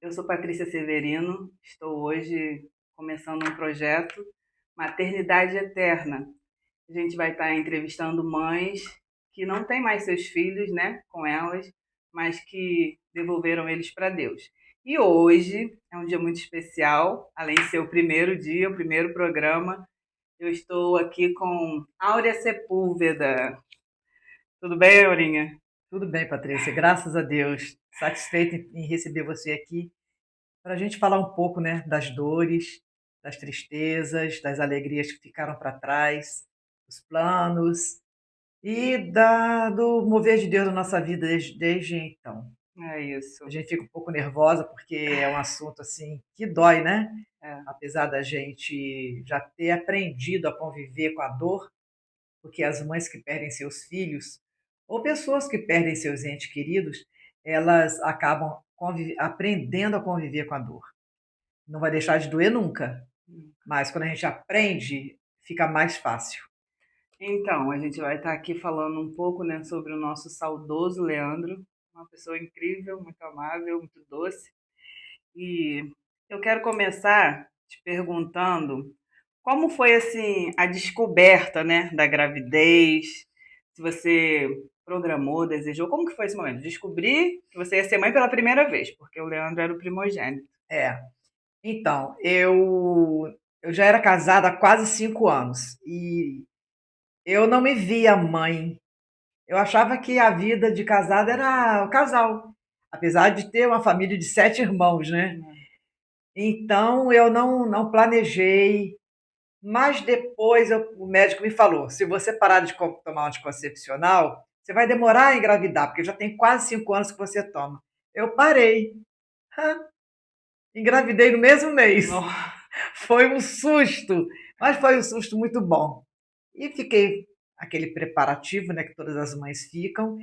Eu sou Patrícia Severino, estou hoje começando um projeto Maternidade Eterna. A gente vai estar entrevistando mães que não têm mais seus filhos, né, com elas, mas que devolveram eles para Deus. E hoje é um dia muito especial, além de ser o primeiro dia, o primeiro programa. Eu estou aqui com Áurea Sepúlveda. Tudo bem, Aurinha? Tudo bem, Patrícia, graças a Deus. Satisfeita em receber você aqui para a gente falar um pouco, né, das dores, das tristezas, das alegrias que ficaram para trás, dos planos e do mover de Deus na nossa vida desde então. É A isso. gente fica um pouco nervosa porque é um assunto assim que dói, né? É. Apesar da gente já ter aprendido a conviver com a dor, porque as mães que perdem seus filhos, ou pessoas que perdem seus entes queridos, elas acabam aprendendo a conviver com a dor. Não vai deixar de doer nunca, mas quando a gente aprende, fica mais fácil. Então, a gente vai estar aqui falando um pouco, né, sobre o nosso saudoso Leandro, uma pessoa incrível, muito amável, muito doce. E eu quero começar te perguntando como foi assim a descoberta, né, da gravidez, se você programou, desejou, como que foi esse momento? Descobrir que você ia ser mãe pela primeira vez, porque o Leandro era o primogênito. É, então, eu já era casada há quase 5 anos e eu não me via mãe. Eu achava que a vida de casada era o casal, apesar de ter uma família de 7 irmãos, né? Então eu não planejei, mas depois o médico me falou: se você parar de tomar um anticoncepcional, você vai demorar a engravidar, porque já tem quase 5 anos que você toma. Eu parei, engravidei no mesmo mês. Nossa, Foi um susto, mas foi um susto muito bom. E fiquei aquele preparativo, né, que todas as mães ficam.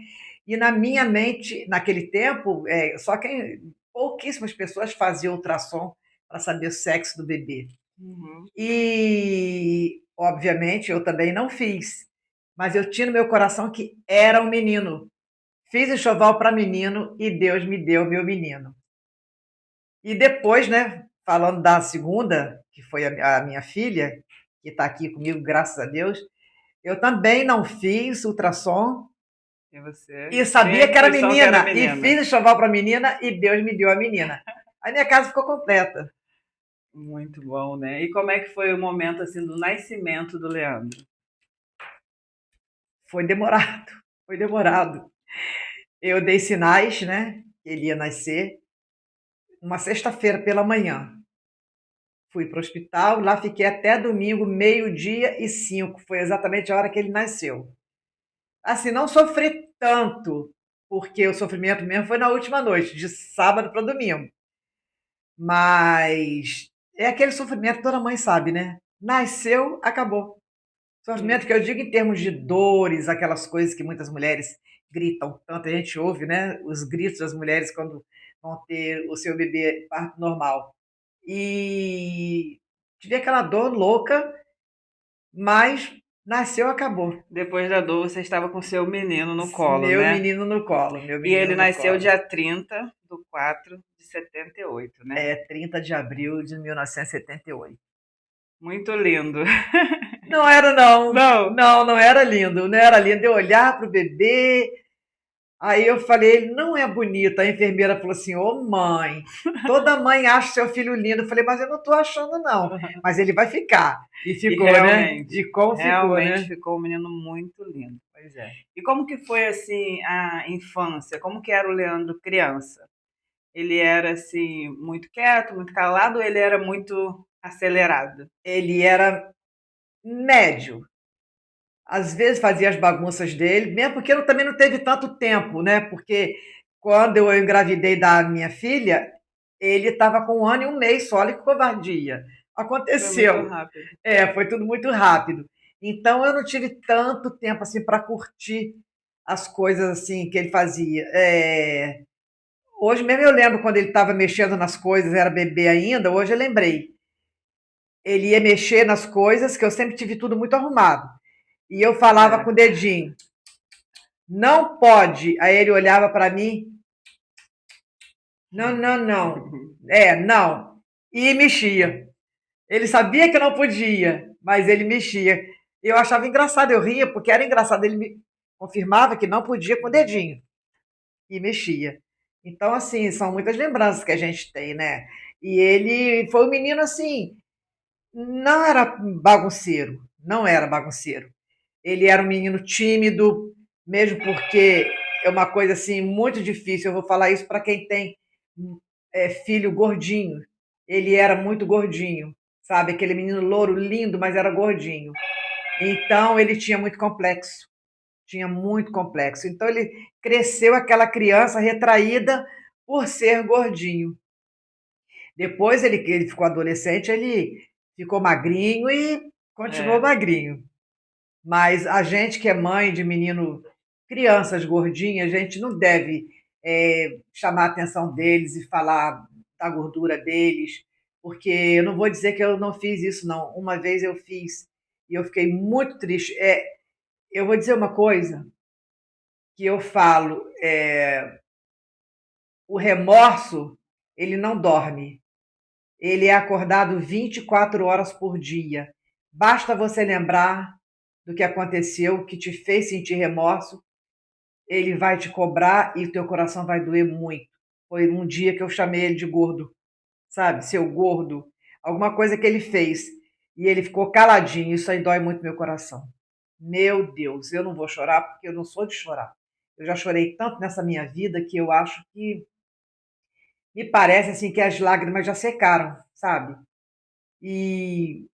E na minha mente, naquele tempo, só quem pouquíssimas pessoas faziam ultrassom para saber o sexo do bebê. uhum. E, obviamente, eu também não fiz. Mas eu tinha no meu coração que era um menino. Fiz enxoval para menino e Deus me deu meu menino. E depois, né, falando da segunda, que foi a minha filha, que está aqui comigo, graças a Deus, eu também não fiz ultrassom E você e tem a sabia que era intuição que era menina. E menina. fiz enxoval para menina e Deus me deu a menina. A minha casa ficou completa. Muito bom, né? E como é que foi o momento assim do nascimento do Leandro? Foi demorado, foi demorado. Eu dei sinais, né? Que ele ia nascer uma sexta-feira pela manhã. Fui para o hospital, lá fiquei até domingo, 12:05. Foi exatamente a hora que ele nasceu. Assim, não sofri tanto, porque o sofrimento mesmo foi na última noite, de sábado para domingo. Mas é aquele sofrimento que toda mãe sabe, né? Nasceu, acabou. Sofrimento que eu digo em termos de dores, aquelas coisas que muitas mulheres gritam tanto, a gente ouve, né? Os gritos das mulheres quando vão ter o seu bebê parto normal. E tive aquela dor louca, mas nasceu, acabou. Depois da dor, você estava com seu menino no colo, Meu né? menino no colo, meu E ele menino no nasceu colo. dia 30/4/78, né? É 30 de abril de 1978. Muito lindo. Não era, não. Não, Não era lindo. Não era lindo. Eu olhar para o bebê, aí eu falei, ele não é bonito. A enfermeira falou assim, ô mãe, toda mãe acha seu filho lindo. Eu falei, mas eu não estou achando, não. Mas ele vai ficar. E e ficou, né? E realmente, como ficou, realmente né? ficou um menino muito lindo. Pois é. E como que foi assim a infância? Como que era o Leandro criança? Ele era assim muito quieto, muito calado, ou ele era muito acelerado? Ele era médio. Às vezes fazia as bagunças dele, mesmo porque eu também não teve tanto tempo, né? Porque quando eu engravidei da minha filha, ele estava com 1 ano e 1 mês só, olha que covardia. Foi muito Aconteceu. rápido. Foi tudo muito rápido. Então eu não tive tanto tempo assim para curtir as coisas assim que ele fazia. Hoje mesmo eu lembro quando ele estava mexendo nas coisas, era bebê ainda, hoje eu lembrei. Ele ia mexer nas coisas, que eu sempre tive tudo muito arrumado. E eu falava É. com o dedinho, não pode. Aí ele olhava para mim, Não, não, não. É, não. E mexia. Ele sabia que não podia, mas ele mexia. Eu achava engraçado, eu ria porque era engraçado. Ele me confirmava que não podia com o dedinho e mexia. Então, assim, são muitas lembranças que a gente tem, né? E ele foi um menino assim, não era bagunceiro, não era bagunceiro. Ele era um menino tímido, mesmo porque é uma coisa assim muito difícil. Eu vou falar isso para quem tem filho gordinho. Ele era muito gordinho, sabe? Aquele menino louro lindo, mas era gordinho. Então ele tinha muito complexo, tinha muito complexo. Então ele cresceu aquela criança retraída por ser gordinho. Depois ele ficou adolescente, ele ficou magrinho e continuou É, magrinho. Mas a gente que é mãe de menino, crianças gordinhas, a gente não deve chamar a atenção deles e falar da gordura deles, porque eu não vou dizer que eu não fiz isso, não. Uma vez eu fiz e eu fiquei muito triste. Eu vou dizer uma coisa que eu falo, o remorso, ele não dorme. Ele é acordado 24 horas por dia. Basta você lembrar do que aconteceu, que te fez sentir remorso, ele vai te cobrar e o teu coração vai doer muito. Foi um dia que eu chamei ele de gordo, sabe? Seu gordo. Alguma coisa que ele fez. E ele ficou caladinho. Isso aí dói muito meu coração. Meu Deus, eu não vou chorar porque eu não sou de chorar. Eu já chorei tanto nessa minha vida que eu acho que me parece assim que as lágrimas já secaram, sabe? E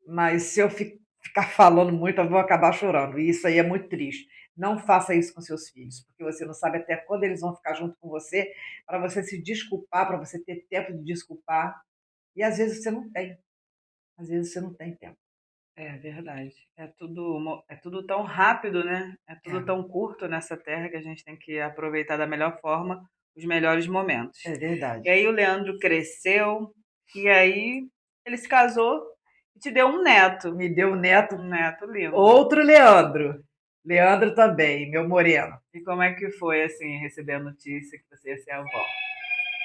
mas se eu ficar falando muito, eu vou acabar chorando. E isso aí é muito triste. Não faça isso com seus filhos, porque você não sabe até quando eles vão ficar junto com você, para você se desculpar, para você ter tempo de desculpar. E às vezes você não tem. Às vezes você não tem tempo. é verdade. É tudo tão rápido, né? É tudo É, tão curto nessa terra que a gente tem que aproveitar da melhor forma os melhores momentos. é E verdade. aí o Leandro cresceu, e aí ele se casou e te deu um neto. Me deu um neto, Um neto lindo. outro Leandro. Leandro também, meu moreno. E como é que foi, assim, receber a notícia que você ia ser avó?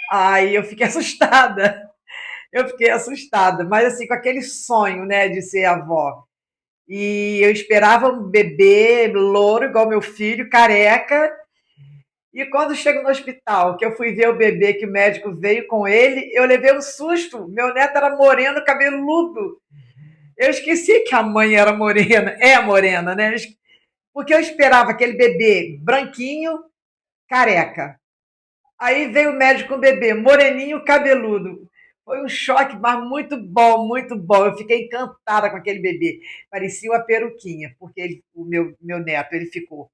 Aí eu fiquei assustada. Eu fiquei assustada, mas assim, com aquele sonho, né, de ser avó. E eu esperava um bebê louro, igual meu filho, careca. E quando chego no hospital, que eu fui ver o bebê, que o médico veio com ele, eu levei um susto. Meu neto era moreno, cabeludo. Eu esqueci que a mãe era morena, é morena, né? Porque eu esperava aquele bebê branquinho, careca. Aí veio o médico com o bebê, moreninho, cabeludo. Foi um choque, mas muito bom, muito bom. Eu fiquei encantada com aquele bebê. Parecia uma peruquinha, porque o meu neto ele ficou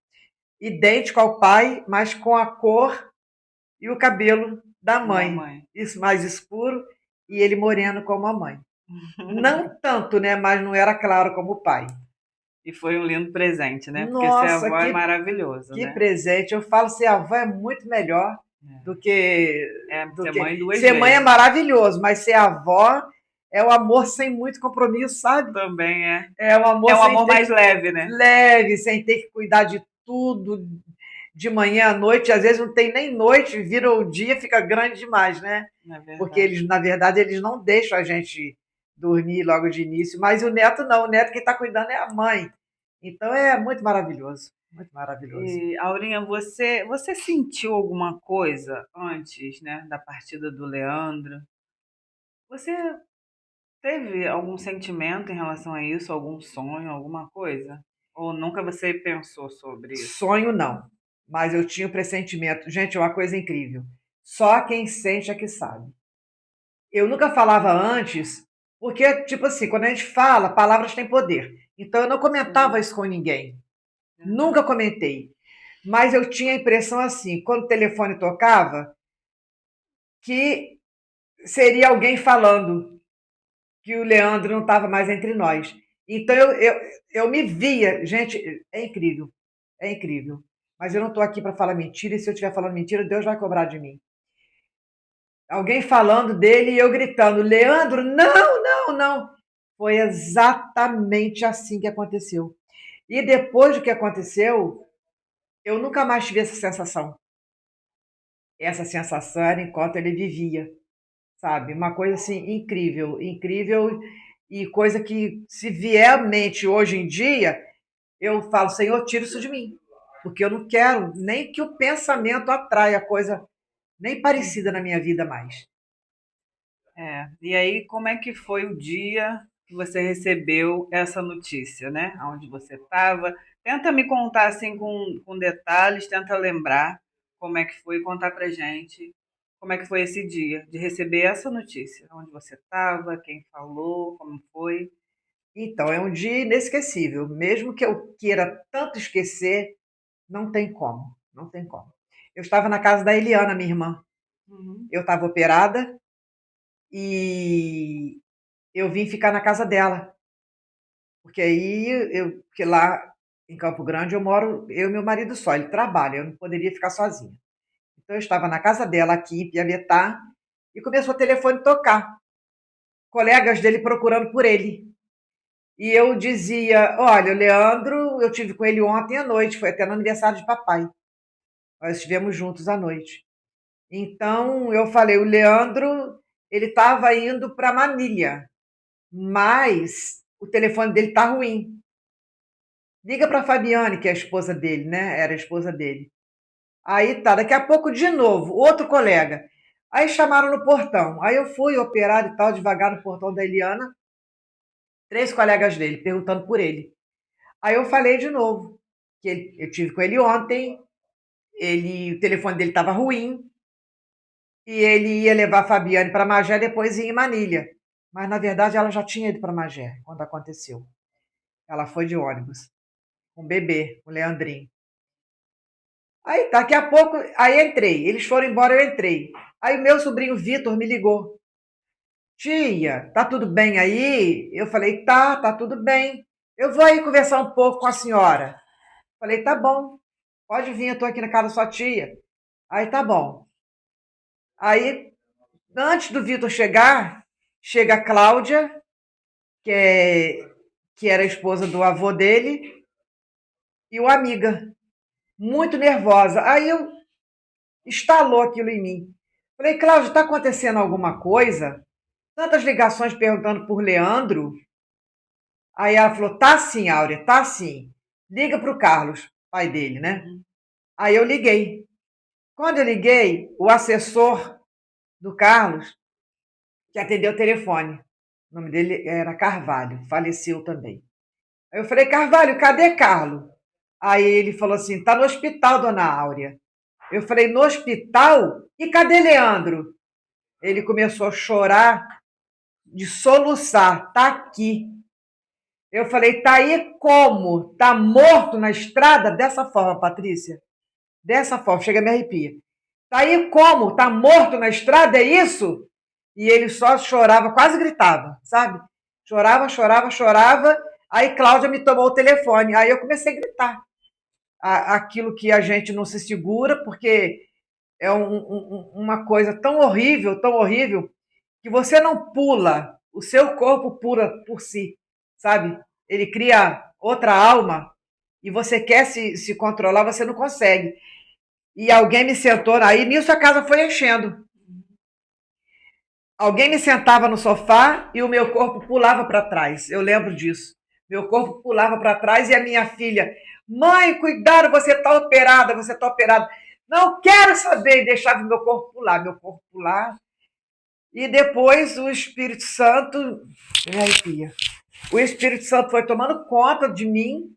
idêntico ao pai, mas com a cor e o cabelo da Da mãe. mãe. Isso mais escuro e ele moreno como a mãe. Não tanto, né? Mas não era claro como o pai. E foi um lindo presente, né? Porque ser Nossa, avó é maravilhoso, que né? presente. Eu falo, ser avó é muito melhor do que, É do ser que. mãe duas Ser mãe é vezes. maravilhoso, mas ser avó é o amor sem muito compromisso, sabe? Também é. É o É amor um sem amor ter mais leve, né? leve, sem ter que cuidar de tudo, de manhã à noite. Às vezes não tem nem noite, vira o dia, fica grande demais, né? Não é Porque verdade. eles, na verdade, eles não deixam a gente dormir logo de início. Mas o neto não, o neto quem está cuidando é a mãe. Então é muito maravilhoso, muito maravilhoso. E, Aurinha, você sentiu alguma coisa antes, né, da partida do Leandro? Você teve algum sentimento em relação a isso, algum sonho, alguma coisa? Ou nunca você pensou sobre isso? Sonho não, mas eu tinha o pressentimento. Gente, é uma coisa incrível. Só quem sente é que sabe. Eu nunca falava antes, porque, tipo assim, quando a gente fala, palavras têm poder. Então eu não comentava Sim, isso com ninguém. Nunca verdade. comentei. Mas eu tinha a impressão assim, quando o telefone tocava, que seria alguém falando que o Leandro não estava mais entre nós. Então eu me via, gente, é incrível, é incrível. Mas eu não estou aqui para falar mentira, e se eu estiver falando mentira, Deus vai cobrar de mim. Alguém falando dele e eu gritando: Leandro, não, não, não. Foi exatamente assim que aconteceu. E depois do que aconteceu, eu nunca mais tive essa sensação. essa sensação era enquanto ele vivia, sabe? Uma coisa assim incrível, incrível e coisa que se vier à mente hoje em dia, eu falo, Senhor, tira isso de mim, porque eu não quero nem que o pensamento atraia coisa nem parecida na Uhum. minha vida mais. É. E aí, como é que foi o dia que você recebeu essa notícia, né? Onde você estava? Tenta me contar assim com detalhes, tenta lembrar como é que foi, contar pra gente como é que foi esse dia de receber essa notícia. Onde você estava, quem falou, como foi. Então, é um dia inesquecível. Mesmo que eu queira tanto esquecer, não tem como, não tem como. Eu estava na casa da Eliana, minha irmã. Uhum. Eu estava operada e eu vim ficar na casa dela. Porque lá em Campo Grande eu moro, eu e meu marido só, ele trabalha, eu não poderia ficar sozinha. Então eu estava na casa dela aqui em Piabetá e começou o telefone tocar. Colegas dele procurando por ele. E eu dizia: Olha, o Leandro, eu tive com ele ontem à noite, foi até no aniversário de papai. Nós estivemos juntos à noite. Então eu falei: O Leandro, ele estava indo para Manilha, mas o telefone dele está ruim. Liga para a Fabiane, que é a esposa dele, né? Era a esposa dele. Aí tá, daqui a pouco de novo, outro colega. Aí chamaram no portão. Aí eu fui operar e tal, devagar no portão da Eliana, três colegas dele perguntando por ele. Aí eu falei de novo que eu tive com ele ontem, o telefone dele estava ruim e ele ia levar a Fabiane para Magé depois ia em Manilha. Mas na verdade ela já tinha ido para Magé quando aconteceu. Ela foi de ônibus com o bebê, o Leandrinho. Aí daqui a pouco, aí entrei. Eles foram embora, eu entrei. Aí o meu sobrinho Vitor me ligou. Tia, tá tudo bem aí? Eu falei, tá tudo bem. Eu vou aí conversar um pouco com a senhora. Falei, tá bom, pode vir, eu tô aqui na casa da sua tia. Aí tá bom. Aí, antes do Vitor chegar, chega a Cláudia, que, que era a esposa do avô dele, e uma amiga, muito nervosa. Aí eu estalou aquilo em mim. Falei, Cláudia, está acontecendo alguma coisa? Tantas ligações perguntando por Leandro. Aí ela falou, tá sim, Áurea, tá sim. Liga para o Carlos, pai dele, né? Uhum. Aí eu liguei. Quando eu liguei, o assessor do Carlos, que atendeu o telefone, o nome dele era Carvalho, faleceu também. Aí eu falei, Carvalho, cadê Carlos? Aí ele falou assim, tá no hospital, dona Áurea. Eu falei, no hospital? E cadê Leandro? Ele começou a chorar, de soluçar, tá aqui. Eu falei, tá aí como? Tá morto na estrada? Dessa forma, Patrícia. Dessa forma, chega a me arrepia. Tá aí como? Tá morto na estrada? É isso? E ele só chorava, quase gritava, sabe? Chorava, chorava, chorava. Aí Cláudia me tomou o telefone. Aí eu comecei a gritar. Aquilo que a gente não se segura, porque é uma coisa tão horrível, que você não pula, o seu corpo pula por si, sabe? Ele cria outra alma e você quer se controlar, você não consegue. E alguém me sentou, aí nisso a casa foi enchendo. Alguém me sentava no sofá e o meu corpo pulava para trás. Eu lembro disso. Meu corpo pulava para trás e a minha filha, mãe, cuidado, você está operada, você está operada. Não quero saber, e deixava o meu corpo pular. E depois o Espírito Santo, me arrepia. O Espírito Santo foi tomando conta de mim.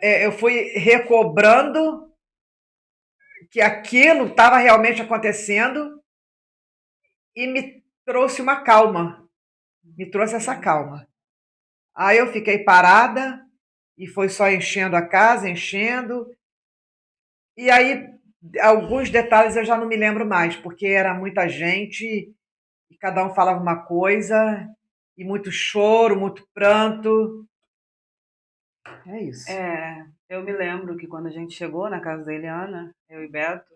Eu fui recobrando que aquilo estava realmente acontecendo e me trouxe uma calma. Me trouxe essa calma. Aí eu fiquei parada e foi só enchendo a casa, enchendo. E aí alguns detalhes eu já não me lembro mais, porque era muita gente e cada um falava uma coisa e muito choro, muito pranto. É isso. É, eu me lembro que quando a gente chegou na casa da Eliana, eu e Beto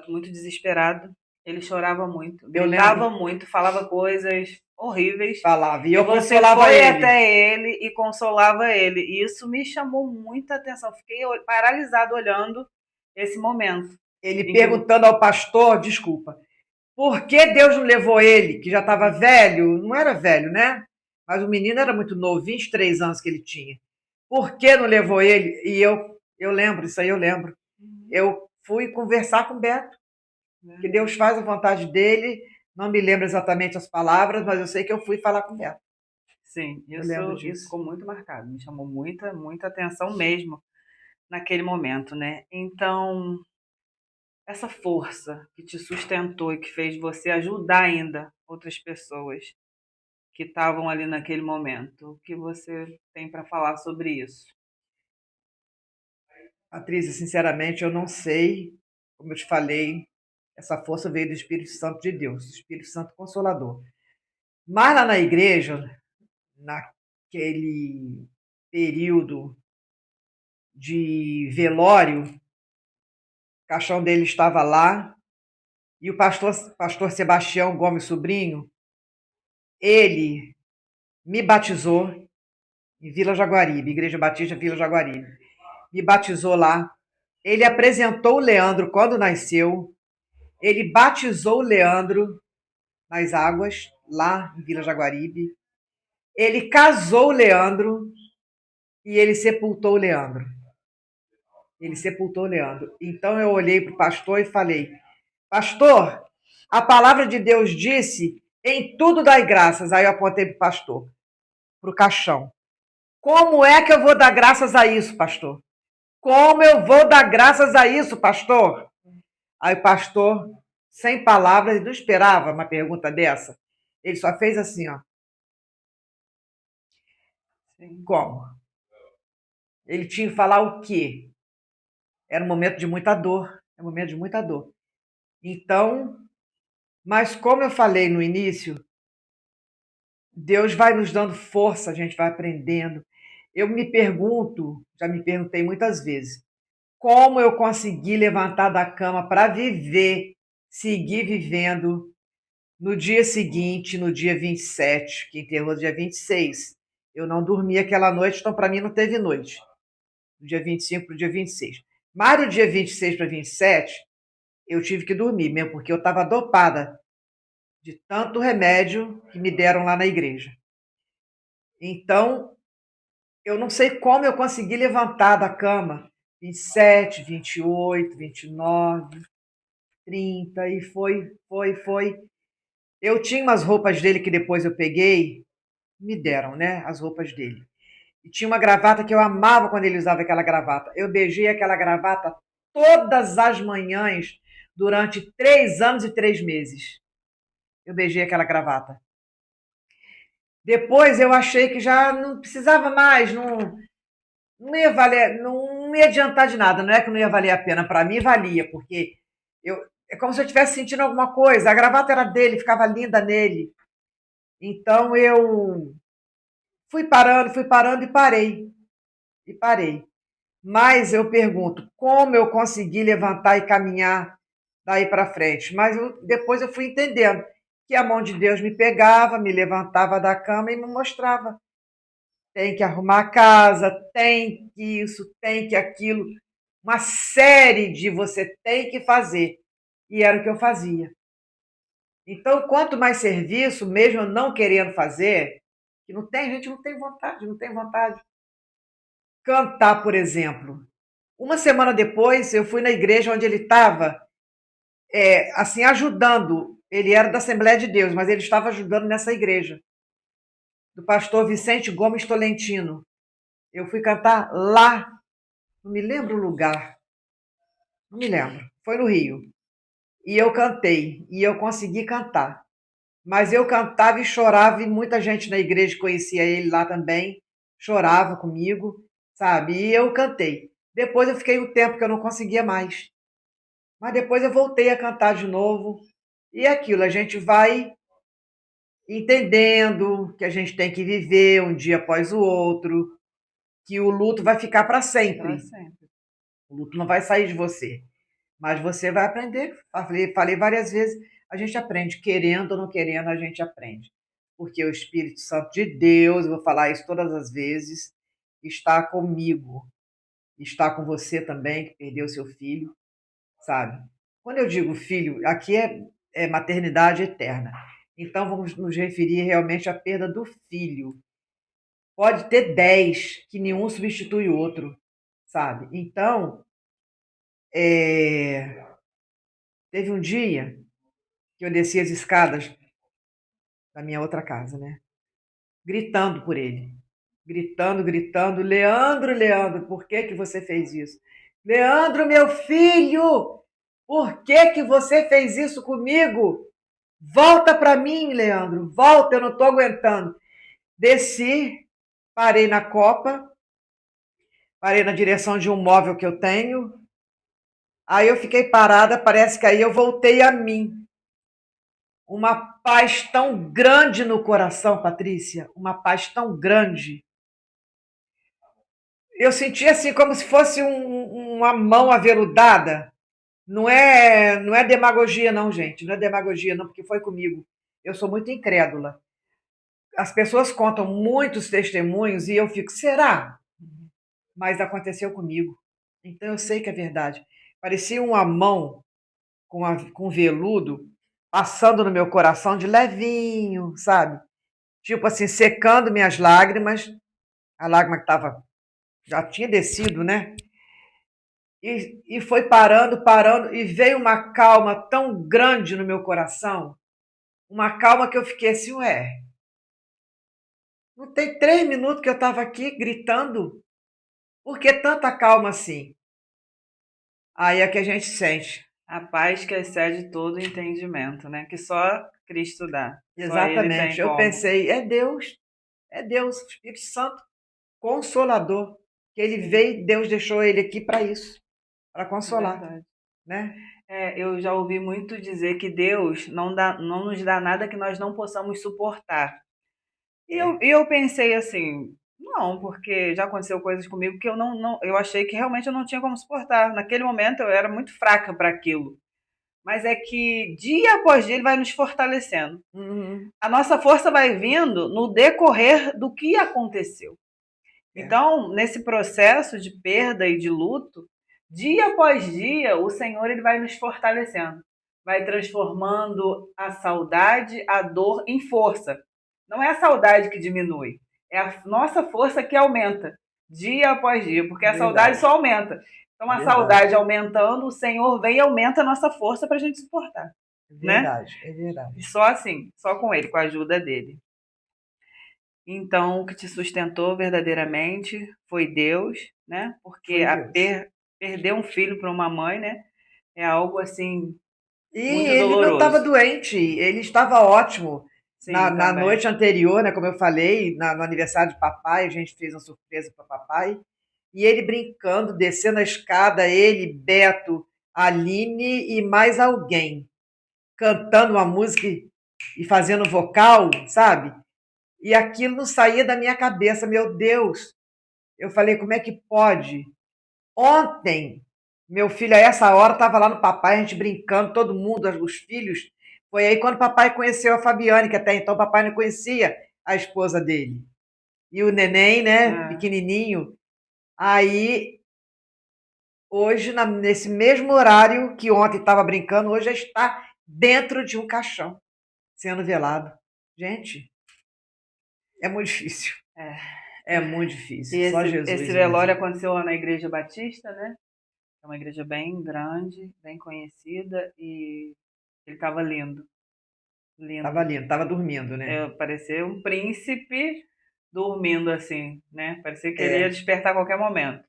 muito desesperado, ele chorava muito, Eu gritava lembro, muito, falava coisas horríveis, falava, e e eu você consolava foi ele. até ele e consolava ele. E isso me chamou muita atenção. Fiquei paralisado olhando esse momento. Ele Em que... perguntando ao pastor, desculpa, por que Deus não levou ele, que já estava velho? Não era velho, né? Mas o menino era muito novo, 23 anos que ele tinha. Por que não levou ele? E eu lembro, isso aí eu lembro. Eu fui conversar com o Beto, que Deus faz a vontade dele. Não me lembro exatamente as palavras, mas eu sei que eu fui falar com o Beto. Sim, Eu lembro isso disso. ficou muito marcado, me chamou muita atenção mesmo naquele momento, né? Então, essa força que te sustentou e que fez você ajudar ainda outras pessoas que estavam ali naquele momento, o que você tem para falar sobre isso? Patrícia, sinceramente, eu não sei, como eu te falei, essa força veio do Espírito Santo de Deus, do Espírito Santo Consolador. Mas lá na igreja, naquele período de velório, o caixão dele estava lá, e o pastor Sebastião Gomes Sobrinho, ele me batizou em Vila Jaguaribe, Igreja Batista Vila Jaguaribe. Me batizou lá. Ele apresentou o Leandro quando nasceu. Ele batizou o Leandro nas águas, lá em Vila Jaguaribe. Ele casou o Leandro e ele sepultou o Leandro. Ele sepultou o Leandro. Então eu olhei para o pastor e falei: Pastor, a palavra de Deus disse: em tudo dai graças. Aí eu apontei para o pastor, para o caixão. Como é que eu vou dar graças a isso, pastor? Como eu vou dar graças a isso, pastor? Aí o pastor, sem palavras, não esperava uma pergunta dessa. Ele só fez assim, ó. Sim. Como? Ele tinha que falar o quê? Era um momento de muita dor. É um momento de muita dor. Então, mas como eu falei no início, Deus vai nos dando força, a gente vai aprendendo. Eu me pergunto, já me perguntei muitas vezes, como eu consegui levantar da cama para viver, seguir vivendo no dia seguinte, no dia 27, que enterrou no dia 26. Eu não dormi aquela noite, então para mim não teve noite. Do dia 25 para o dia 26. Mas do dia 26 para 27, eu tive que dormir, mesmo porque eu estava dopada de tanto remédio que me deram lá na igreja. Então, eu não sei como eu consegui levantar da cama 27, 28, 29, 30, e foi. Eu tinha umas roupas dele que depois eu peguei, me deram, né? As roupas dele. E tinha uma gravata que eu amava quando ele usava aquela gravata. Eu beijei aquela gravata todas as manhãs durante 3 anos e 3 meses. Eu beijei aquela gravata. Depois eu achei que já não precisava mais, não ia valer, não ia adiantar de nada. Não é que não ia valer a pena. Para mim, valia, porque é como se eu estivesse sentindo alguma coisa. A gravata era dele, ficava linda nele. Então eu fui parando e parei. E parei. Mas eu pergunto, como eu consegui levantar e caminhar daí para frente? Mas depois eu fui entendendo que a mão de Deus me pegava, me levantava da cama e me mostrava. Tem que arrumar a casa, tem que isso, tem que aquilo. Uma série de você tem que fazer. E era o que eu fazia. Então, quanto mais serviço, mesmo eu não querendo fazer, que não tem, a gente não tem vontade, não tem vontade. Cantar, por exemplo. Uma semana depois, eu fui na igreja onde ele estava, assim, ajudando. Ele era da Assembleia de Deus, mas ele estava ajudando nessa igreja, do pastor Vicente Gomes Tolentino. Eu fui cantar lá, não me lembro o lugar, não me lembro, foi no Rio. E eu cantei, e eu consegui cantar. Mas eu cantava e chorava, e muita gente na igreja conhecia ele lá também, chorava comigo, sabe? E eu cantei. Depois eu fiquei um tempo que eu não conseguia mais. Mas depois eu voltei a cantar de novo. E é aquilo, a gente vai entendendo que a gente tem que viver um dia após o outro, que o luto vai ficar para Para sempre. sempre. O luto não vai sair de você. Mas você vai aprender. Falei várias vezes, a gente aprende, querendo ou não querendo, a gente aprende. Porque o Espírito Santo de Deus, eu vou falar isso todas as vezes, está comigo. Está com você também, que perdeu seu filho. sabe? Quando eu digo filho, aqui é maternidade eterna. Então vamos nos referir realmente à perda do filho. Pode ter 10 que nenhum substitui o outro, sabe? Então, teve um dia que eu desci as escadas da minha outra casa, né? Gritando por ele. Gritando, gritando. Leandro, Leandro, por que que você fez isso? Leandro, meu filho, por que que você fez isso comigo? Volta para mim, Leandro, volta, eu não estou aguentando. Desci, parei na copa, parei na direção de um móvel que eu tenho. Aí eu fiquei parada, parece que aí eu voltei a mim. Uma paz tão grande no coração, Patrícia, uma paz tão grande. Eu senti assim como se fosse uma mão aveludada. Não é demagogia não, gente. Não é demagogia não, porque foi comigo. Eu sou muito incrédula. As pessoas contam muitos testemunhos e eu fico, será? Mas aconteceu comigo. Então eu sei que é verdade. Parecia uma mão com veludo passando no meu coração de levinho, sabe? Tipo assim, secando minhas lágrimas. A lágrima que já tinha descido, né? E foi parando, parando, e veio uma calma tão grande no meu coração, uma calma que eu fiquei assim, ué, não tem 3 minutos que eu estava aqui gritando, por que tanta calma assim? Aí é que a gente sente. A paz que excede todo entendimento, né? Que só Cristo dá. Só Ele tem Exatamente. Eu como. pensei, é Deus, o Espírito Santo, Consolador, que ele veio, Deus deixou ele aqui para isso, para É consolar, verdade. né? Eu já ouvi muito dizer que Deus não nos dá nada que nós não possamos suportar. É, E eu pensei assim, não, porque já aconteceu coisas comigo que eu achei que realmente eu não tinha como suportar. Naquele momento eu era muito fraca para aquilo. Mas é que dia após dia ele vai nos fortalecendo. uhum, A nossa força vai vindo no decorrer do que aconteceu. é, Então, nesse processo de perda e de luto, dia após dia, o Senhor ele vai nos fortalecendo, vai transformando a saudade, a dor em força. Não é a saudade que diminui, é a nossa força que aumenta dia após dia, porque a saudade verdade, só aumenta. Então, a verdade, saudade aumentando, o Senhor vem e aumenta a nossa força para a gente suportar, né? verdade, é E verdade. só assim, só com Ele, com a ajuda dele. Então, o que te sustentou verdadeiramente foi Deus, né? Porque Foi Deus. perder um filho para uma mãe, né? É algo assim E muito ele não estava doloroso. doente, ele estava ótimo. Na, Sim, na também. noite anterior, né, como eu falei, no aniversário de papai, a gente fez uma surpresa para papai. E ele brincando, descendo a escada, ele, Beto, Aline e mais alguém, cantando uma música e fazendo vocal, sabe? E aquilo não saía da minha cabeça, meu Deus. Eu falei, como é que pode? Ontem, meu filho, a essa hora, estava lá no papai, a gente brincando, todo mundo, os filhos. Foi aí quando o papai conheceu a Fabiane, que até então o papai não conhecia a esposa dele. E o neném, né, É. pequenininho. Aí, hoje, nesse mesmo horário que ontem estava brincando, hoje já está dentro de um caixão, sendo velado. Gente, é muito difícil. É. É muito E difícil. Só esse Jesus velório mesmo. aconteceu lá na Igreja Batista, né? É uma igreja bem grande, bem conhecida, e ele estava lindo, Tava lindo. lindo, tava dormindo, né? Parecia um príncipe dormindo assim, né? Parecia que ele ia É, despertar a qualquer momento.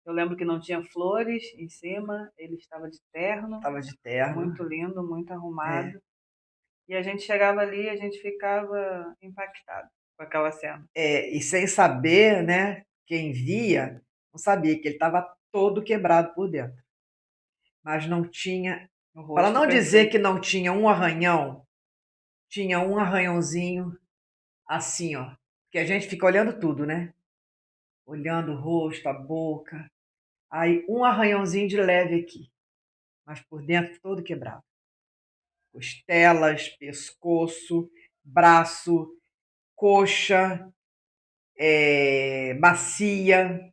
Eu lembro que não tinha flores em cima, ele estava de terno, tava de terno. muito lindo, muito É. arrumado. E a gente chegava ali e a gente ficava impactado com aquela cena. E sem saber, né, quem via, não sabia que ele estava todo quebrado por dentro. Mas não tinha, O para rosto não dizer perfeito. que não tinha um arranhão, tinha um arranhãozinho assim, ó, que a gente fica olhando tudo, né? Olhando o rosto, a boca. Aí um arranhãozinho de leve aqui, mas por dentro todo quebrado. Costelas, pescoço, braço, coxa, bacia,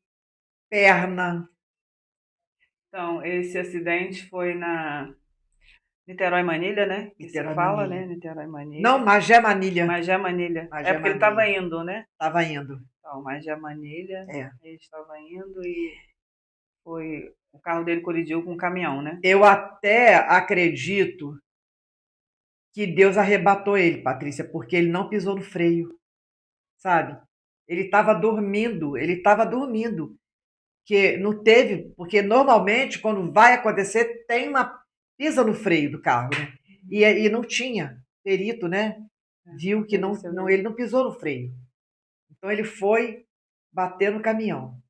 perna. Então, esse acidente foi na Niterói Manilha, né? Que se Niterói fala, Manilha. né? Niterói Não, Manilha. Magé Manilha. Magé Manilha. É Magé porque ele estava Manilha. indo, né? Estava indo. Então, Magé Manilha, É. ele estava indo e foi. O carro dele colidiu com um caminhão, né? Eu até acredito que Deus arrebatou ele, Patrícia, porque ele não pisou no freio, sabe? Ele estava dormindo, que não teve, porque normalmente quando vai acontecer tem uma pisa no freio do carro, né? E não tinha perito, né? Viu que ele não pisou no freio. Então ele foi bater no caminhão.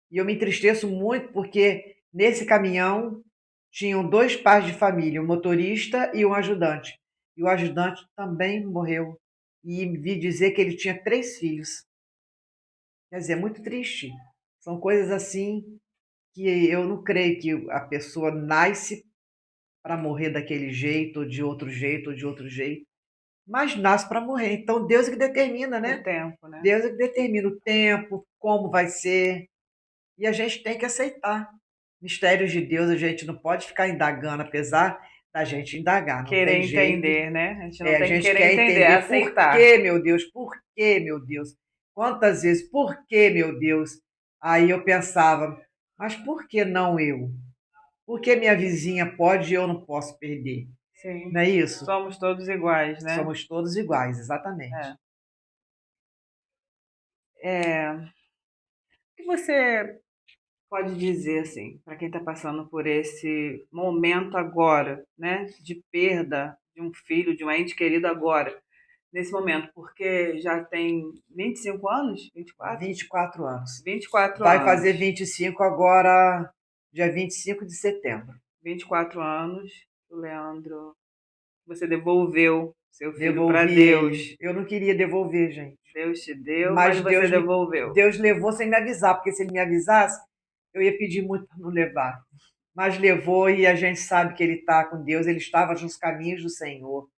E eu me entristeço muito porque nesse caminhão tinham dois pais de família, um motorista e um ajudante. E o ajudante também morreu. E vi dizer que ele tinha 3 filhos. Quer dizer, é muito triste. São coisas assim que eu não creio que a pessoa nasce para morrer daquele jeito, ou de outro jeito, ou de outro jeito, mas nasce para morrer. Então Deus é que determina, O né? tempo, né? Deus é que determina o tempo, como vai ser, e a gente tem que aceitar. Mistérios de Deus a gente não pode ficar indagando, apesar da gente indagar, não Querer tem jeito. entender, né? A gente não A tem que gente querer quer entender, é entender por aceitar. que, meu Deus, por que, meu Deus? Quantas vezes, por que, meu Deus? Aí eu pensava, mas por que não eu? Por que minha vizinha pode e eu não posso perder? Sim. Não é isso? Somos todos iguais, né? Somos todos iguais, exatamente. É. O que você pode dizer, assim, para quem está passando por esse momento agora, né? De perda de um filho, de um ente querido agora, nesse momento, porque já tem 25 anos? 24? 24 anos. 24 Vai fazer anos. 25 agora, dia 25 de setembro. 24 anos, o Leandro, você devolveu seu filho para Devolvi ele. Deus. Eu não queria devolver, gente. Deus te deu, mas Mas você devolveu. Deus levou sem me avisar, porque se ele me avisasse, eu ia pedir muito para não levar. Mas levou e a gente sabe que ele está com Deus, ele estava nos caminhos do Senhor.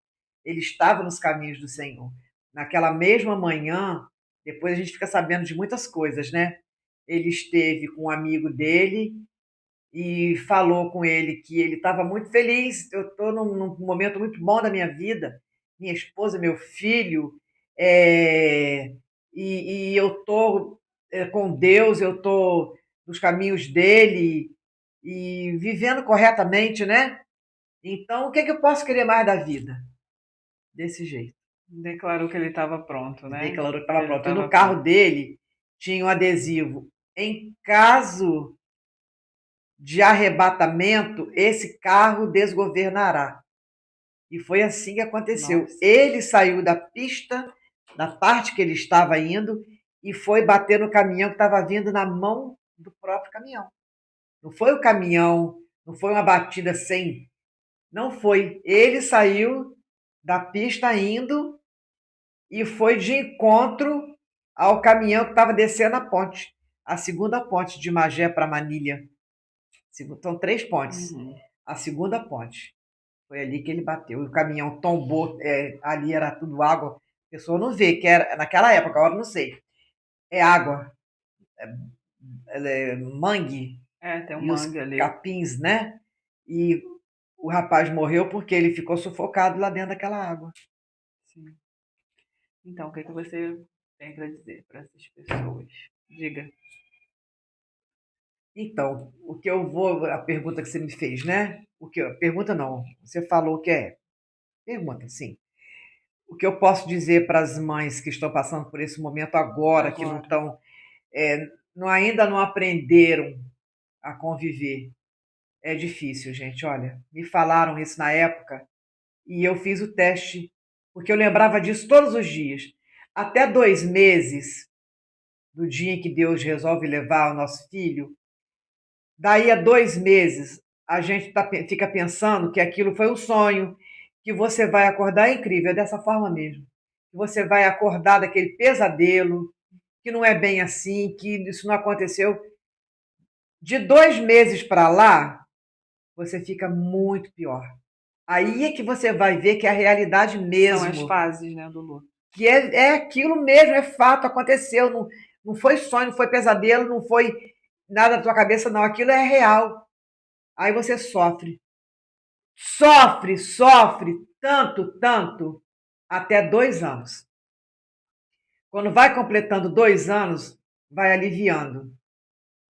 Ele estava nos caminhos do Senhor. Naquela mesma manhã, depois a gente fica sabendo de muitas coisas, né? Ele esteve com um amigo dele e falou com ele que ele estava muito feliz. Eu estou num momento muito bom da minha vida, minha esposa, meu filho, é, e eu estou com Deus, eu estou nos caminhos dele e vivendo corretamente, né? Então, o que é que eu posso querer mais da vida? Desse jeito. Declarou que ele estava pronto, né? Declarou que Que estava ele pronto. E estava no pronto. carro dele tinha um adesivo. Em caso de arrebatamento, esse carro desgovernará. E foi assim que aconteceu. Nossa. Ele saiu da pista, da parte que ele estava indo, e foi bater no caminhão que estava vindo na mão do próprio caminhão. Não foi o caminhão, não foi uma batida sem. Não foi. Ele saiu da pista indo e foi de encontro ao caminhão que estava descendo a ponte, a segunda ponte de Magé para Manilha. São 3 pontes. Uhum. A segunda ponte. Foi ali que ele bateu. E o caminhão tombou, ali era tudo água. A pessoa não vê, que era naquela época, agora não sei. É água, mangue Tem um e os mangue ali. capins, né? E o rapaz morreu porque ele ficou sufocado lá dentro daquela água. Sim. Então, o que você tem para dizer para essas pessoas? Diga. Então, o que eu vou, a pergunta que você me fez, né? Pergunta não, você falou que é pergunta, sim. O que eu posso dizer para as mães que estão passando por esse momento agora, que não Agora. estão, ainda não aprenderam a conviver? É difícil, gente. Olha, me falaram isso na época e eu fiz o teste, porque eu lembrava disso todos os dias. Até 2 meses do dia em que Deus resolve levar o nosso filho, daí a 2 meses a gente fica pensando que aquilo foi um sonho, que você vai acordar, é incrível, é dessa forma mesmo. Que você vai acordar daquele pesadelo, que não é bem assim, que isso não aconteceu. De 2 meses para lá, você fica muito pior. Aí é que você vai ver que é a realidade São as mesmo, fases, né, do luto. que é aquilo mesmo, é fato, aconteceu, não, não foi sonho, não foi pesadelo, não foi nada da tua cabeça, não, aquilo é real. Aí você sofre. Sofre, sofre, tanto, tanto, até 2 anos. Quando vai completando 2 anos, vai aliviando.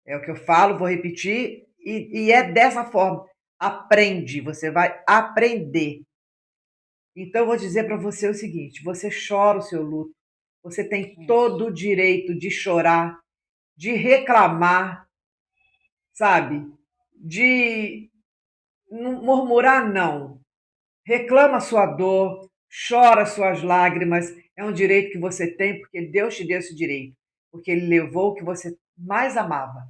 É o que eu falo, vou repetir, e é dessa forma. Aprende, você vai aprender. Então, eu vou dizer para você o seguinte: você chora o seu luto, você tem todo o direito de chorar, de reclamar, sabe? De não murmurar, não. Reclama a sua dor, chora suas lágrimas, é um direito que você tem, porque Deus te deu esse direito, porque Ele levou o que você mais amava.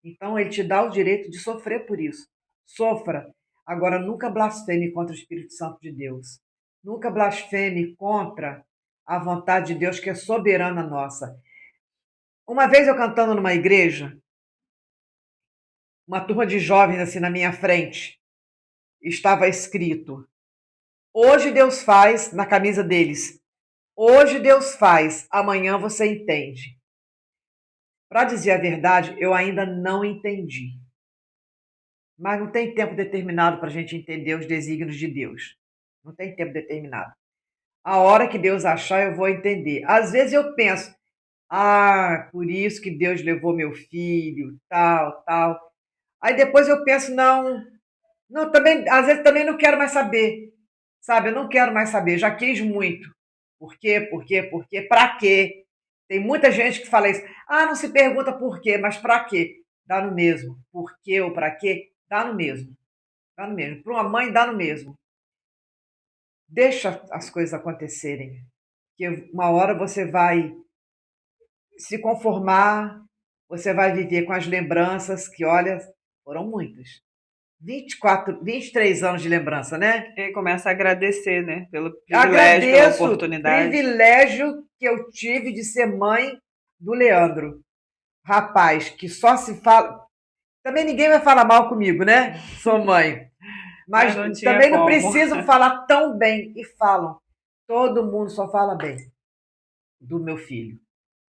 Então, Ele te dá o direito de sofrer por isso. Sofra. Agora, nunca blasfeme contra o Espírito Santo de Deus. Nunca blasfeme contra a vontade de Deus, que é soberana nossa. Uma vez eu cantando numa igreja, uma turma de jovens assim na minha frente, estava escrito: hoje Deus faz, na camisa deles, hoje Deus faz, amanhã você entende. Para dizer a verdade, eu ainda não entendi. Mas não tem tempo determinado para a gente entender os desígnios de Deus. Não tem tempo determinado. A hora que Deus achar, eu vou entender. Às vezes eu penso, por isso que Deus levou meu filho, tal, tal. Aí depois eu penso, não, não, também, às vezes também não quero mais saber. Sabe, eu não quero mais saber, já quis muito. Por quê? Por quê? Por quê? Pra quê? Tem muita gente que fala isso. Não se pergunta por quê, mas pra quê? Dá no mesmo. Por quê ou pra quê? Dá no mesmo. Dá no mesmo. Para uma mãe, dá no mesmo. Deixa as coisas acontecerem. Que uma hora você vai se conformar, você vai viver com as lembranças que, olha, foram muitas. 24, 23 anos de lembrança, né? E aí começa a agradecer, né? Pelo privilégio, pela Agradeço o oportunidade. privilégio que eu tive de ser mãe do Leandro. Rapaz, que só se fala. Também ninguém vai falar mal comigo, né? Sou mãe. Mas não tinha também não como. preciso falar tão bem. E falam. Todo mundo só fala bem do meu filho.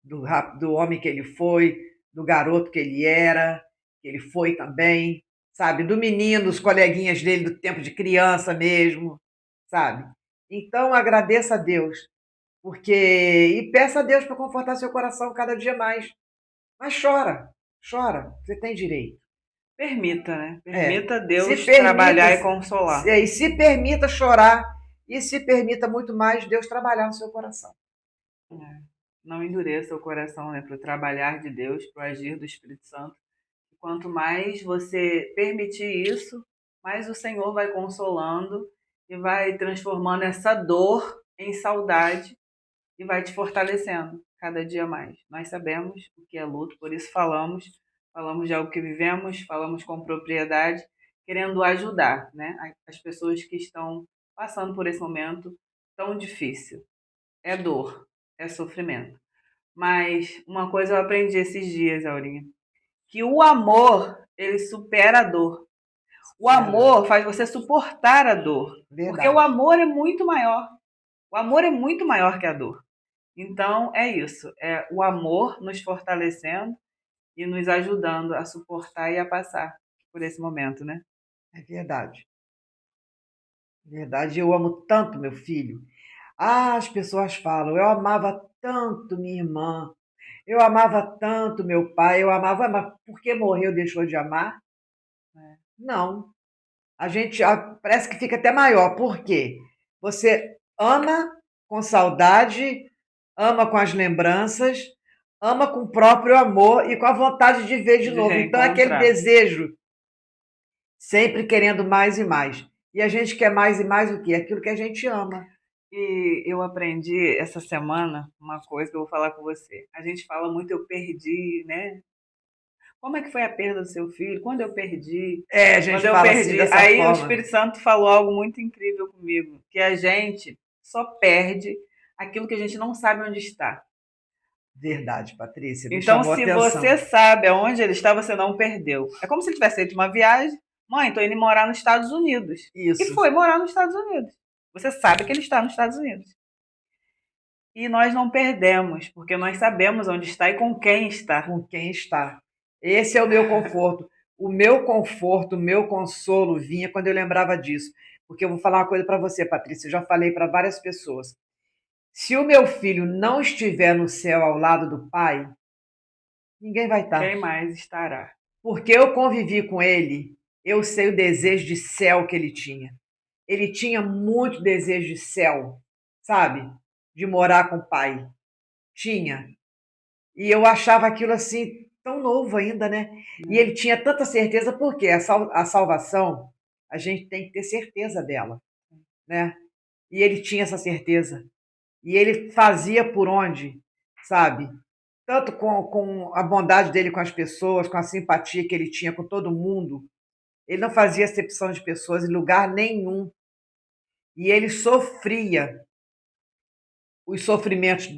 Do homem que ele foi, do garoto que ele era, que ele foi também, sabe? Do menino, os coleguinhas dele do tempo de criança mesmo, sabe? Então agradeça a Deus, porque e peça a Deus para confortar seu coração cada dia mais. Mas chora, chora, você tem direito. Permita, né? É. Permita Se Deus permita, trabalhar e consolar. e se permita chorar e se permita muito mais Deus trabalhar no seu coração. É. Não endureça o coração, né? Para o trabalhar de Deus, para o agir do Espírito Santo. Quanto mais você permitir isso, mais o Senhor vai consolando e vai transformando essa dor em saudade e vai te fortalecendo cada dia mais. Nós sabemos o que é luto, por isso falamos de algo que vivemos, falamos com propriedade, querendo ajudar, né, as pessoas que estão passando por esse momento tão difícil. É dor, é sofrimento. Mas uma coisa eu aprendi esses dias, Aurinha, que o amor, ele supera a dor. O amor faz você suportar a dor, porque o Verdade. amor é muito maior. O amor é muito maior que a dor. Então, é isso. É o amor nos fortalecendo e nos ajudando a suportar e a passar por esse momento, né? É verdade. Verdade, eu amo tanto meu filho. As pessoas falam, eu amava tanto minha irmã, eu amava tanto meu pai, eu amava, mas por que morreu, deixou de amar? É. Não. A gente parece que fica até maior. Por quê? Você ama com saudade, ama com as lembranças, ama com o próprio amor e com a vontade de ver de De novo. Então, é aquele reencontrar. desejo, sempre querendo mais e mais. E a gente quer mais e mais o quê? Aquilo que a gente ama. E eu aprendi essa semana uma coisa que eu vou falar com você. A gente fala muito eu perdi, né? Como é que foi a perda do seu filho? Quando eu perdi? É, a Quando gente eu fala assim perdi. dessa Aí o forma. Espírito Santo falou algo muito incrível comigo, que a gente só perde aquilo que a gente não sabe onde está. Verdade, Patrícia, me Então, chamou a se você atenção. sabe aonde ele está, você não perdeu. É como se ele tivesse feito uma viagem. Mãe, estou indo morar nos Estados Unidos. E Isso, foi morar nos Estados Unidos. Você sabe que ele está nos Estados Unidos. E nós não perdemos, porque nós sabemos onde está e com quem está. com quem está. Esse é o meu conforto. o meu conforto, o meu consolo vinha quando eu lembrava disso. Porque eu vou falar uma coisa para você, Patrícia, eu já falei para várias pessoas. Se o meu filho não estiver no céu ao lado do pai, ninguém vai Quem estar. mais estará? Porque eu convivi com ele, eu sei o desejo de céu que ele tinha. Ele tinha muito desejo de céu, sabe? De morar com o pai. Tinha. E eu achava aquilo assim, tão novo ainda, né? E ele tinha tanta certeza, porque a salvação, a gente tem que ter certeza dela, né? E ele tinha essa certeza. E ele fazia por onde, sabe? Tanto com a bondade dele com as pessoas, com a simpatia que ele tinha com todo mundo. Ele não fazia acepção de pessoas em lugar nenhum. E ele sofria os sofrimentos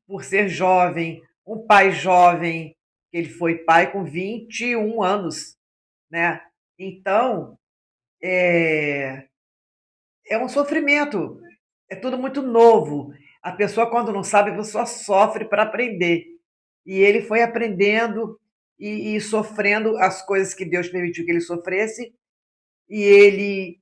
por ser jovem, um pai jovem, ele foi pai com 21 anos, né? Então, é, é um sofrimento, é tudo muito novo. A pessoa, quando não sabe, a pessoa sofre para aprender. E ele foi aprendendo e sofrendo as coisas que Deus permitiu que ele sofresse, e ele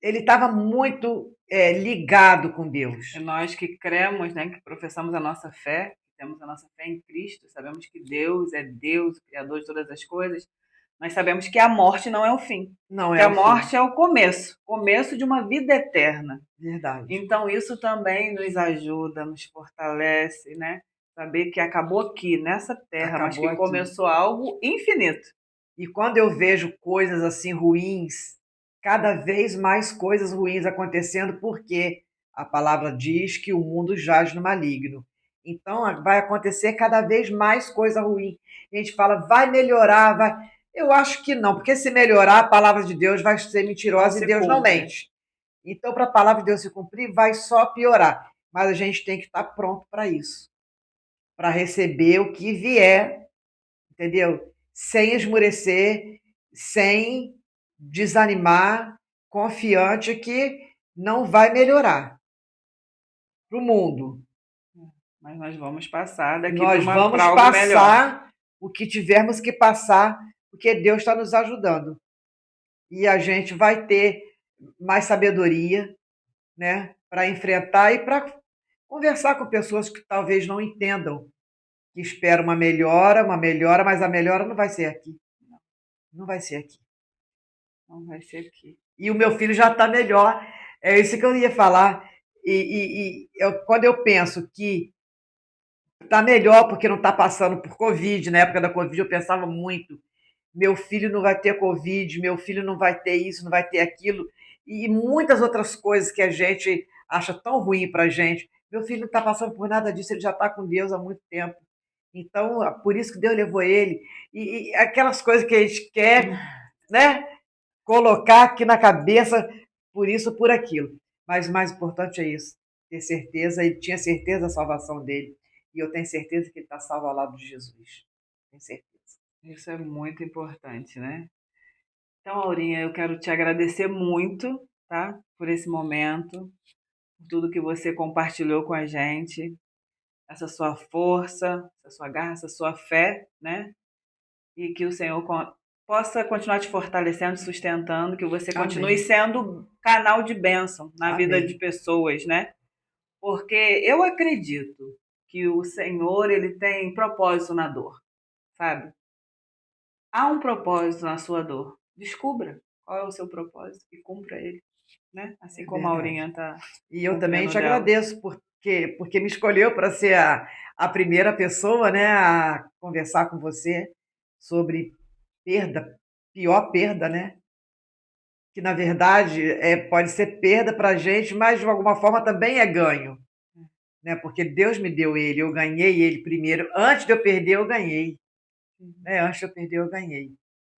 estava muito ligado com E Deus. nós que cremos, né, que professamos a nossa fé, temos a nossa fé em Cristo, sabemos que Deus é Deus, o Criador de todas as coisas, nós sabemos que a morte não é o fim, Não que é a o fim, morte é o começo, começo de uma vida eterna. verdade. Então isso também nos ajuda, nos fortalece, né? Saber que acabou aqui, nessa terra, mas Acabou que aqui. começou algo infinito. E quando eu vejo coisas assim ruins, cada vez mais coisas ruins acontecendo, porque a palavra diz que o mundo jaz no maligno. Então vai acontecer cada vez mais coisa ruim. A gente fala, vai melhorar, vai. Eu acho que não, porque se melhorar, a palavra de Deus vai ser Não mentirosa e se Deus não cumpre. mente. Então, para a palavra de Deus se cumprir, vai só piorar. Mas a gente tem que estar pronto para isso, para receber o que vier, entendeu? Sem esmurecer, sem desanimar, confiante que não vai melhorar para o mundo. Mas nós vamos passar daqui Nós para vamos algo melhor. passar o que tivermos que passar, porque Deus está nos ajudando. E a gente vai ter mais sabedoria, né, para enfrentar e para conversar com pessoas que talvez não entendam, que esperam uma melhora, mas a melhora não vai ser aqui. Não vai ser aqui. Não vai ser aqui. E o meu filho já está melhor. É isso que eu ia falar. Quando eu penso que está melhor porque não está passando por Covid, na época da Covid eu pensava muito, meu filho não vai ter Covid, meu filho não vai ter isso, não vai ter aquilo, e muitas outras coisas que a gente acha tão ruim para a gente. Meu filho não está passando por nada disso, ele já está com Deus há muito tempo. Então, por isso que Deus levou ele. E aquelas coisas que a gente quer, né? Colocar aqui na cabeça por isso, por aquilo. Mas o mais importante é isso, ter certeza, ele tinha certeza da salvação dele, e eu tenho certeza que ele está salvo ao lado de Jesus. Tenho certeza. Isso é muito importante, né? Então, Aurinha, eu quero te agradecer muito, tá? Por esse momento, por tudo que você compartilhou com a gente, essa sua força, essa sua garra, essa sua fé, né? E que o Senhor possa continuar te fortalecendo, sustentando, que você continue Amém. sendo canal de bênção na vida de Amém. pessoas, né? Porque eu acredito que o Senhor, ele tem propósito na dor, sabe? Há um propósito na sua dor. Descubra qual é o seu propósito e cumpra ele, né? Assim É como a verdade. Aurinha está E eu também cumprindo te dela. agradeço porque me escolheu para ser a primeira pessoa, né, a conversar com você sobre perda, pior perda, né? Que na verdade pode ser perda para a gente, mas de alguma forma também é ganho, né? Porque Deus me deu ele, eu ganhei ele primeiro. Antes de eu perder, eu ganhei, né? Antes de eu perder, eu ganhei.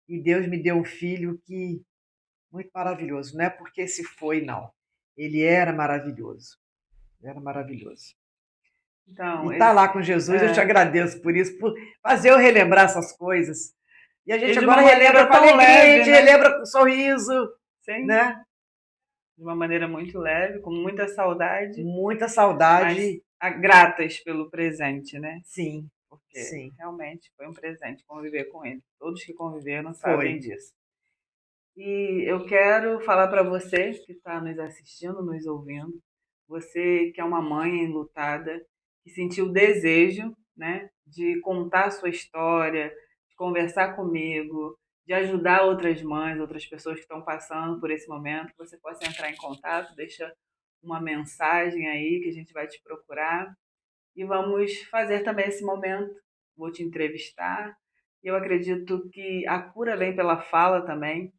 E Deus me deu um filho que muito maravilhoso, não é porque se foi, não. Ele era maravilhoso, era maravilhoso. Então, E tá lá com Jesus, eu te agradeço por isso, por fazer eu relembrar essas coisas. E a e gente de agora uma relembra maneira com tão alegria, a leve, gente né? relembra com sorriso, Sim, né? de uma maneira muito leve, com muita saudade, Muita mas saudade, gratas pelo presente, né? sim. porque sim, realmente foi um presente conviver com ele. Todos que conviveram sabem foi. disso. E eu quero falar para você que está nos assistindo, nos ouvindo, você que é uma mãe enlutada, que sentiu o desejo, né, de contar a sua história, de conversar comigo, de ajudar outras mães, outras pessoas que estão passando por esse momento, que você possa entrar em contato, deixa uma mensagem aí que a gente vai te procurar e vamos fazer também esse momento. Vou te entrevistar. Eu acredito que a cura vem pela fala também,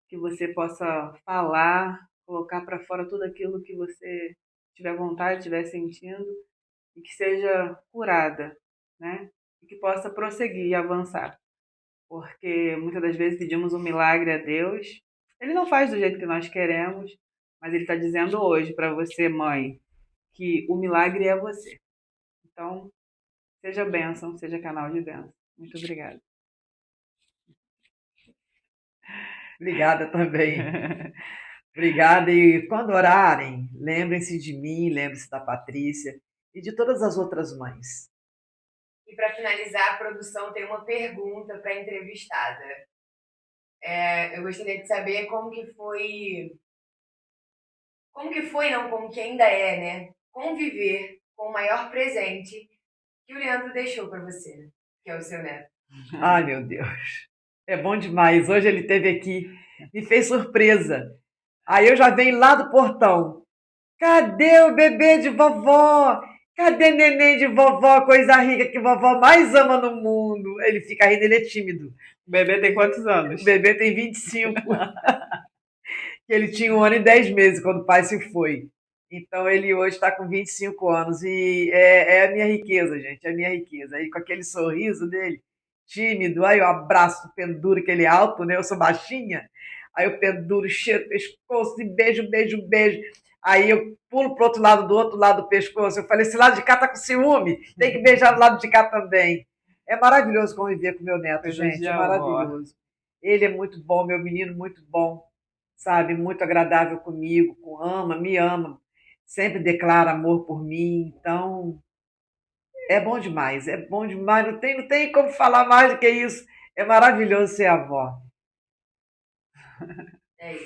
que você possa falar, colocar para fora tudo aquilo que você tiver vontade, estiver sentindo e que seja curada, né? E que possa prosseguir e avançar. Porque muitas das vezes pedimos um milagre a Deus, Ele não faz do jeito que nós queremos, mas Ele está dizendo hoje para você, mãe, que o milagre é você. Então, seja bênção, seja canal de bênção. Muito obrigada. Obrigada também. Obrigada. E quando orarem, lembrem-se de mim, lembrem-se da Patrícia e de todas as outras mães. E para finalizar, a produção tem uma pergunta para a entrevistada. Eu gostaria de saber como que ainda é, né? Conviver com o maior presente que o Leandro deixou para você, né? Que é o seu neto. Ai, meu Deus. É bom demais. Hoje ele esteve aqui, me fez surpresa. Aí eu já venho lá do portão. Cadê o bebê de vovó? Cadê neném de vovó? Coisa rica que vovó mais ama no mundo. Ele fica rindo, ele é tímido. O bebê tem quantos anos? O bebê tem 25. Ele tinha 1 ano e 10 meses quando o pai se foi. Então ele hoje está com 25 anos e é a minha riqueza, gente, é a minha riqueza. Aí com aquele sorriso dele, tímido, aí eu abraço, penduro, que ele é alto, né? Eu sou baixinha. Aí eu penduro, cheiro, pescoço e beijo, beijo, beijo. Aí eu pulo pro outro lado do pescoço. Eu falei, esse lado de cá tá com ciúme, tem que beijar do lado de cá também. É maravilhoso conviver com meu neto, Coisa gente, de é avó. maravilhoso. Ele é muito bom, meu menino muito bom, sabe, muito agradável comigo, me ama, sempre declara amor por mim, então é bom demais, não tem como falar mais do que isso, é maravilhoso ser avó. É isso.